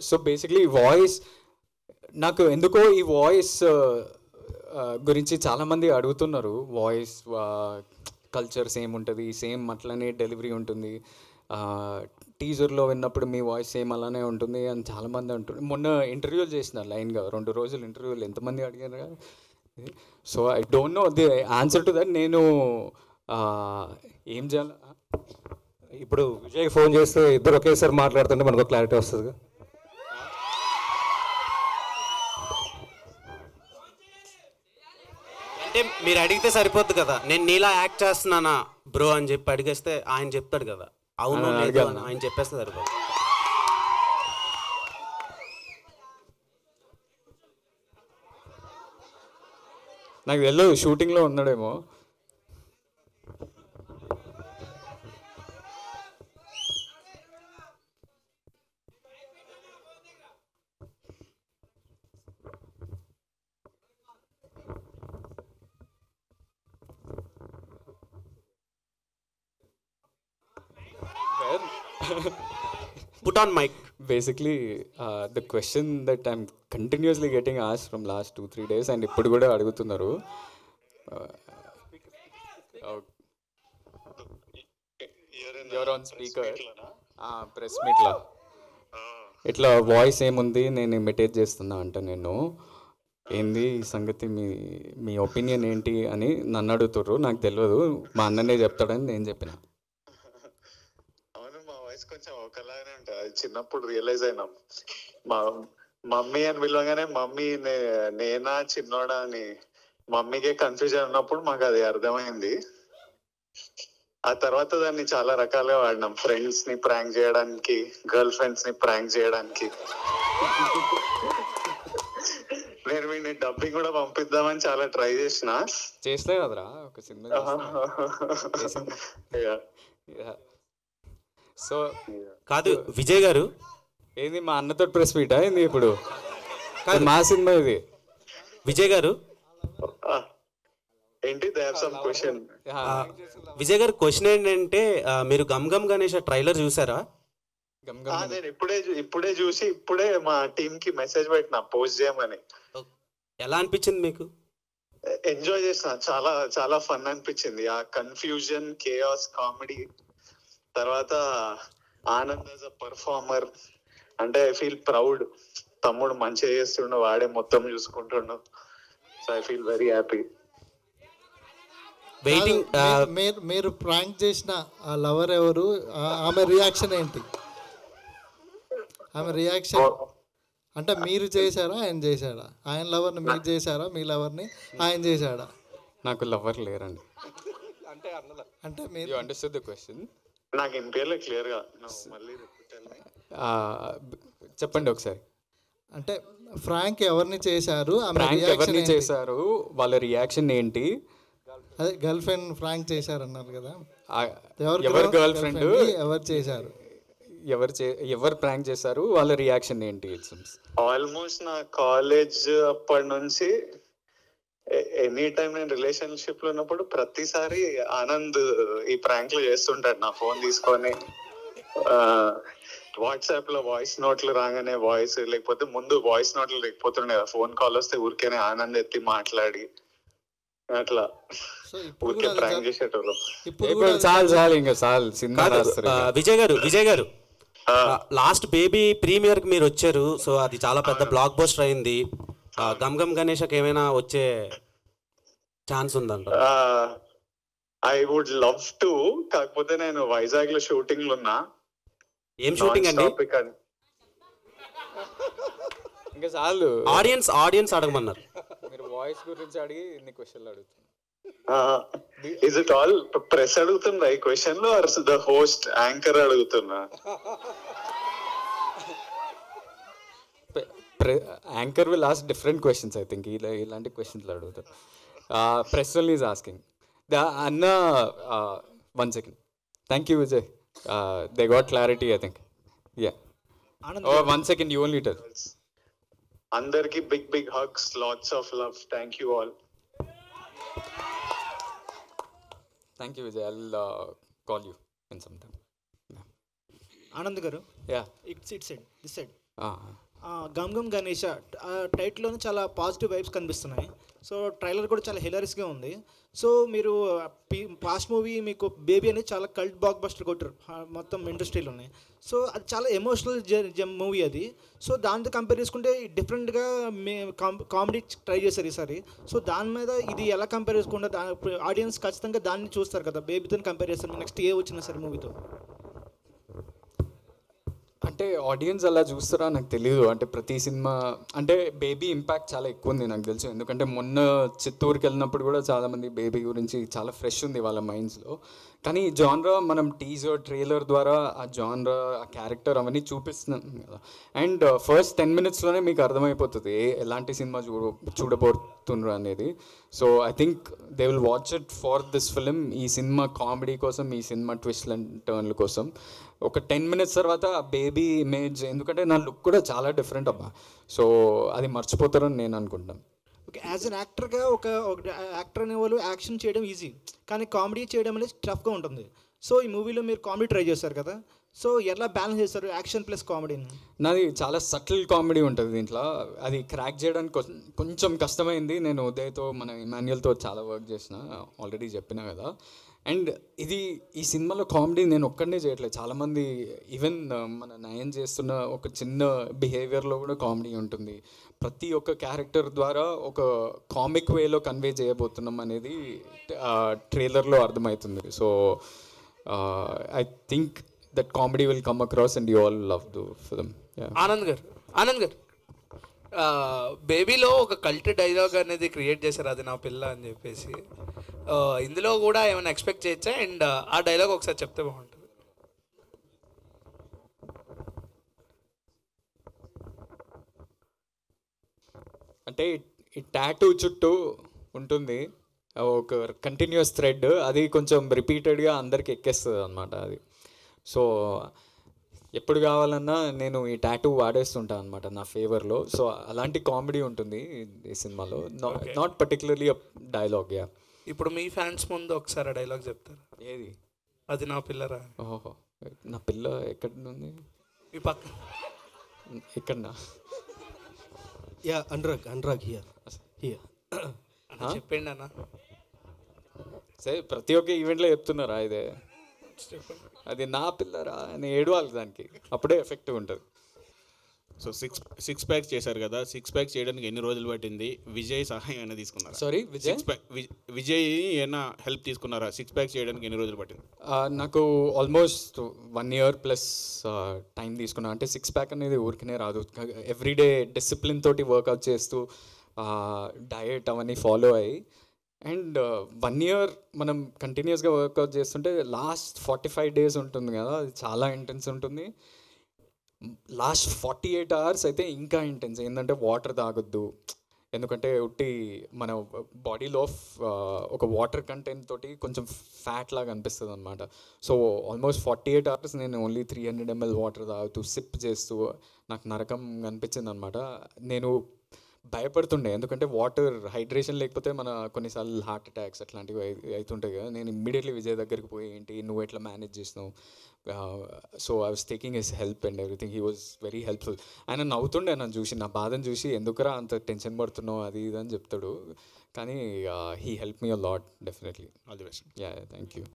So basically voice నాకు ఎందుకో ఈ వాయిస్ గురించి చాలామంది అడుగుతున్నారు. వాయిస్ కల్చర్ సేమ్ ఉంటుంది, సేమ్ అట్లనే డెలివరీ ఉంటుంది, టీజర్లో విన్నప్పుడు మీ వాయిస్ సేమ్ అలానే ఉంటుంది అని చాలామంది అంటున్నారు. మొన్న ఇంటర్వ్యూలు చేసిన లైన్గా 2 రోజులు ఇంటర్వ్యూలు ఎంతమంది అడిగారు కదా. So I don't know the answer to that. నేను ఏం చేయాలి ఇప్పుడు విజయ్ ఫోన్ చేస్తే ఇద్దరు ఒకేసారి మాట్లాడుతుంటే మనకు క్లారిటీ వస్తుంది. అంటే మీరు అడిగితే సరిపోద్ది కదా, నేను నీలా యాక్ట్ చేస్తున్నానా బ్రో అని చెప్పి అడిగేస్తే ఆయన చెప్తాడు కదా అవును లేదు అని ఆయన చెప్పేస్తే సరిపోదు. నాకు తెలియదు, షూటింగ్లో ఉన్నాడేమో. Put on mic. Basically, the question that I'm continuously getting asked from last 2-3 days and ఇప్పుడు కూడా అడుగుతున్నారు. You're on speaker. ప్రెస్ మీట్లా ఇట్లా వాయిస్ ఏముంది, నేను ఇమిటేట్ చేస్తున్నా అంట. నేను ఏంది ఈ సంగతి, మీ ఒపీనియన్ ఏంటి అని నన్ను అడుగుతుర్రు. నాకు తెలియదు, మా అన్ననే చెప్తాడని నేను చెప్పిన. కొంచెం ఒకలాగానే ఉంటుంది. అది చిన్నప్పుడు రియలైజ్ అయినాం. మా మమ్మీ అని పిలవగానే మమ్మీ నేనా చిన్నోడా అని మమ్మీకే కన్ఫ్యూజన్ ఉన్నప్పుడు మాకు అది అర్థమైంది. ఆ తర్వాత దాన్ని చాలా రకాలుగా వాడినాం. ఫ్రెండ్స్ ని ప్రాంక్ చేయడానికి, గర్ల్ ఫ్రెండ్స్ ని ప్రాంక్ చేయడానికి. నేను వీడిని డబ్బింగ్ కూడా పంపిద్దామని చాలా ట్రై చేస్తా కదరా ఒక సినిమా. సో కాదు విజయ్ గారు, ఏంది మా అన్నతో ప్రెస్ మీటా ఏంది ఇప్పుడు? మా సినిమా ఇది. విజయ్ గారు ఏంటి క్వశ్చన్? విజయ్ గారు క్వశ్చన్ ఏంటంటే, మీరు గమ్ గమ్ గణేష్ ట్రైలర్ చూసారా? నేను ఇప్పుడే చూసి ఇప్పుడే మా టీమ్ కి మెసేజ్ పెట్టినా పోస్ట్ చేయమని. ఎలా అనిపించింది మీకు? ఎంజాయ్ చేసిన, చాలా చాలా ఫన్ అనిపించింది. ఆ కన్ఫ్యూజన్, కేయాస్, కామెడీ, తర్వాత ఆనంద్ యాజ్ అ పర్ఫార్మర్. అంటే ఐ ఫీల్ ప్రౌడ్. తమ్ముడు మంచిగా చేస్తుండు, వాడే మొత్తం చూసుకుంటుండు. So I feel very happy. Waiting. మీరు ప్రాంక్ చేసిన ఆ లవర్ ఎవరు? ఆమె రియాక్షన్ ఏంటి? ఆమె రియాక్షన్ అంటే మీరు చేశారా, ఆయన చేశాడా? ఆయన లవర్ని మీరు చేశారా, మీ లవర్ని ఆయన చేశాడా? నాకు లవర్ లేరండి. అంటే మీరు యు అండర్స్టాండ్ ద క్వశ్చన్? నాకు ఇన్పేర్లే క్లియర్ గా. మళ్ళీ చెప్పండి ఒకసారి. అంటే ఫ్రాంక్ ఎవరిని చేశారు, ఎవరిని చేశారు, వాళ్ళ రియాక్షన్ ఏంటి? అదే గర్ల్ ఫ్రెండ్ ఫ్రాంక్ చేశారన్నారు కదా, ఎవరు గర్ల్ ఫ్రెండ్, ఎవరు చేశారు, ఎవరు ప్రాంక్ చేశారు, వాళ్ళ రియాక్షన్ ఏంటి? ఆల్మోస్ట్ నా కాలేజ్ అప్పటి నుంచి ఎనీ టైం నేను రిలేషన్షిప్ లో ఉన్నప్పుడు ప్రతిసారి ఆనంద్ ఈ ప్రాంక్లు చేస్తుంటాడు. నా ఫోన్ తీసుకొని వాట్సాప్ లో వాయిస్ నోట్లు రాగానే వాయిస్, లేకపోతే ముందు వాయిస్ నోట్లు లేకపోతుండే కదా, ఫోన్ కాల్ వస్తే ఊరికేనే ఆనంద్ ఎత్తి మాట్లాడి అట్లా ఊరికే ప్రాంక్ చేసేటోళ్ళు. విజయ్ గారు లాస్ట్ బేబీ ప్రీమియర్ కి మీరు వచ్చారు. సో అది చాలా పెద్ద బ్లాక్ బస్టర్ అయింది. గమ్ గమ్ గణేష్కి ఏమైనా వచ్చే ఛాన్స్ ఉందంట? I would love to. కాకపోతే నేను వైజాగ్ లో షూటింగ్ లో ఉన్నా. ఏం షూటింగ్ అండి? ఇంకా చాలు, ఆడియన్స్ అడగమన్నారు. మీరు వాయిస్ గురించి అడిగి ఇన్ని క్వశ్చన్లు అడుగుతున్నారు. ఇస్ ఇట్ ఆల్ ప్రెస్ అడుగుతుందా ఈ క్వశ్చన్ లో, ఆర్ ద హోస్ట్ యాంకర్ అడుగుతున్నా? Anchor will ask different questions. I think ఇలాంటి క్వశ్చన్స్ అడుగుతారు. ప్రెస్ వన్ ఈజ్ ఆస్కింగ్ అన్న. 1 second. Thank you Vijay. They got clarity I think. Yeah 1 second, you only tell. అందరికి big big hugs, lots of love. Thank you all. Thank you Vijay. I'll call you in some time. Anand garu, Yeah. It's this side. Gam Gam Ganesha టైటిల్లోనే చాలా positive vibes కనిపిస్తున్నాయి. So trailer కూడా చాలా హిలరీస్గా ఉంది. So మీరు past movie మీకు baby అనేది చాలా కల్ట్ బ్లాక్ బస్టర్ కొట్టారు మొత్తం ఇండస్ట్రీలోనే. సో అది చాలా ఎమోషనల్ మూవీ అది. సో దాంతో కంపేర్ చేసుకుంటే డిఫరెంట్గా కామెడీ ట్రై చేశారు ఈసారి. సో దాని మీద ఇది ఎలా కంపేర్ చేసుకుంటే ఆడియన్స్ ఖచ్చితంగా దాన్ని చూస్తారు కదా, బేబీతో కంపేర్ చేస్తారు నెక్స్ట్ ఏ వచ్చినా సరే మూవీతో. అంటే ఆడియన్స్ అలా చూస్తారా నాకు తెలియదు. అంటే ప్రతి సినిమా అంటే బేబీ ఇంపాక్ట్ చాలా ఎక్కువ ఉంది నాకు తెలుసు. ఎందుకంటే మొన్న చిత్తూరుకి వెళ్ళినప్పుడు కూడా చాలామంది బేబీ గురించి చాలా ఫ్రెష్ ఉంది వాళ్ళ మైండ్స్లో. కానీ జాన్రా మనం టీజర్ ట్రైలర్ ద్వారా ఆ జాన్రా ఆ క్యారెక్టర్ అవన్నీ చూపిస్తున్నాం కదా. అండ్ ఫస్ట్ 10 minutesలోనే మీకు అర్థమైపోతుంది ఎలాంటి సినిమా చూడబోతున్నారు అనేది. So I think they will watch it for this film. ఈ సినిమా కామెడీ కోసం, ఈ సినిమా ట్విస్ట్ అండ్ టర్న్ల కోసం. ఒక 10 minutes తర్వాత ఆ బేబీ ఇమేజ్, ఎందుకంటే నా లుక్ కూడా చాలా డిఫరెంట్ అబ్బా. సో అది మర్చిపోతారని నేను అనుకుంటాను. ఓకే, యాజ్ అన్ యాక్టర్గా ఒక యాక్టర్ అనే వాళ్ళు యాక్షన్ చేయడం ఈజీ, కానీ కామెడీ చేయడం అనేది టఫ్గా ఉంటుంది. సో ఈ మూవీలో మీరు కామెడీ ట్రై చేస్తారు కదా, సో ఎలా బ్యాలెన్స్ చేస్తారు యాక్షన్ ప్లస్ కామెడీని? నాది చాలా సటిల్ కామెడీ ఉంటుంది దీంట్లో. అది క్రాక్ చేయడానికి కొంచెం కష్టమైంది. నేను ఉదయ్తో మన ఇమాన్యుయల్తో చాలా వర్క్ చేసిన, ఆల్రెడీ చెప్పినా కదా. అండ్ ఈ సినిమాలో కామెడీ నేను ఒక్కడనే చేయట్లేదు, చాలామంది ఈవెన్ మన నయన్ చేస్తున్న ఒక చిన్న బిహేవియర్లో కూడా కామెడీ ఉంటుంది. ప్రతి ఒక్క క్యారెక్టర్ ద్వారా ఒక కామిక్ వేలో కన్వే చేయబోతున్నాం అనేది ట్రైలర్లో అర్థమవుతుంది. So I think that comedy will come across and you all love the film. Anand గారు బేబీలో ఒక కల్ట్ డైలాగ్ అనేది క్రియేట్ చేశారు, అది నా పిల్ల అని చెప్పేసి. ఇందులో కూడా ఏమైనా ఎక్స్పెక్ట్ చేయొచ్చా? అండ్ ఆ డైలాగ్ ఒకసారి చెప్తే బాగుంటుంది. అంటే ఈ టాటూ చుట్టూ ఉంటుంది ఒక కంటిన్యూస్ థ్రెడ్, అది కొంచెం రిపీటెడ్గా అందరికి ఎక్కేస్తుంది అనమాట అది. సో ఎప్పుడు కావాలన్నా నేను ఈ టాటూ వాడేస్తుంటాను అనమాట నా ఫేవర్లో. సో అలాంటి కామెడీ ఉంటుంది ఈ సినిమాలో, నాట్ పర్టికులర్లీ డైలాగ్. యా, ఇప్పుడు మీ ఫ్యాన్స్ ముందు ఒకసారి ఆ డైలాగ్ చెప్తారు. ఏది? అది నా పిల్లరా. ఓహో, నా పిల్ల ఎక్కడ ఉంది? మీ పక్క ఎక్కడన్నా? యా, అనురాగ్ హియర్ చెప్పండి అన్న. సరే, ప్రతి ఒక్క ఈవెంట్లో చెప్తున్నారా ఇదే? అది నా పిల్లరా అని ఏడవాలి దానికి, అప్పుడే ఎఫెక్టివ్ ఉంటుంది. సో సిక్స్ ప్యాక్స్ చేశారు కదా, 6 packs చేయడానికి ఎన్ని రోజులు పట్టింది? విజయ్ సహాయం అయినా తీసుకున్నారా? సారీ, విజయ్ ఏమైనా హెల్ప్ తీసుకున్నారా? 6 packs చేయడానికి ఎన్ని రోజులు పట్టింది? నాకు ఆల్మోస్ట్ 1 year ప్లస్ టైం తీసుకున్నా. అంటే 6 pack అనేది ఊరికనే రాదు. ఎవ్రీడే డిసిప్లిన్ తోటి వర్కౌట్ చేస్తూ డయట్ అవన్నీ ఫాలో అయ్యి, అండ్ 1 year మనం కంటిన్యూస్గా వర్కౌట్ చేస్తుంటే లాస్ట్ 45 days ఉంటుంది కదా, అది చాలా ఇంటెన్స్ ఉంటుంది. లాస్ట్ 48 hours అయితే ఇంకా ఇంటెన్స్. ఏంటంటే వాటర్ తాగొద్దు, ఎందుకంటే ఉట్టి మన బాడీలో ఒక వాటర్ కంటెంట్ తోటి కొంచెం ఫ్యాట్ లాగా అనిపిస్తుంది అనమాట. సో ఆల్మోస్ట్ 48 hours నేను ఓన్లీ 300 ml వాటర్ తాగుతూ సిప్ చేస్తూ నాకు నరకం అనిపించింది అనమాట. నేను భయపడుతుండే, ఎందుకంటే వాటర్ హైడ్రేషన్ లేకపోతే మన కొన్నిసార్లు హార్ట్ అటాక్స్ అట్లాంటివి అవుతుంటాయి కదా. నేను ఇమ్మీడియట్లీ విజయ్ దగ్గరికి పోయి ఏంటి నువ్వు ఎట్లా మేనేజ్ చేసినావు, so I was taking his help and everything. He was very helpful. ఆయన నవ్వుతుండే నన్ను చూసి, నా బాధను చూసి, ఎందుకురా అంత టెన్షన్ పడుతున్నావు అది ఇది అని చెప్తాడు. కానీ he help me a lot definitely. All the best. Yeah, thank you.